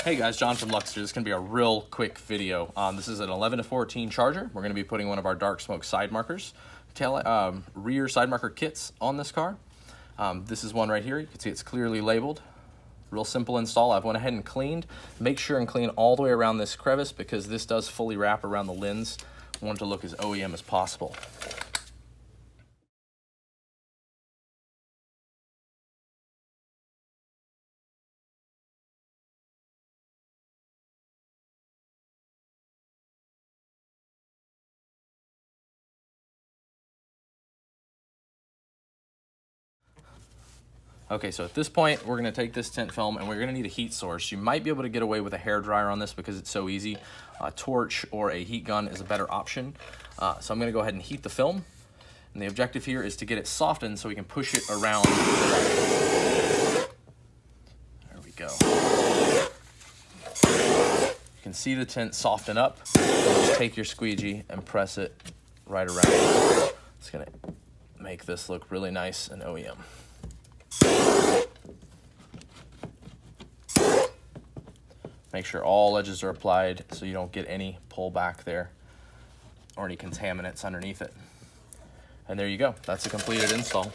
Hey guys, John from Luxe here. This is going to be a real quick video. This is an 11 to 14 charger. We're going to be putting one of our dark smoke side markers, rear side marker kits on this car. This is one right here. You can see it's clearly labeled. Real simple install. I've went ahead and cleaned. Make sure and clean all the way around this crevice because this does fully wrap around the lens. I want it to look as OEM as possible. Okay, so at this point, we're gonna take this tint film and we're gonna need a heat source. You might be able to get away with a hair dryer on this because it's so easy. A torch or a heat gun is a better option. So I'm gonna go ahead and heat the film. And the objective here is to get it softened so we can push it around. There we go. You can see the tint soften up. Just take your squeegee and press it right around. It's gonna make this look really nice and OEM. Make sure all edges are applied so you don't get any pullback there or any contaminants underneath it. And there you go. That's a completed install.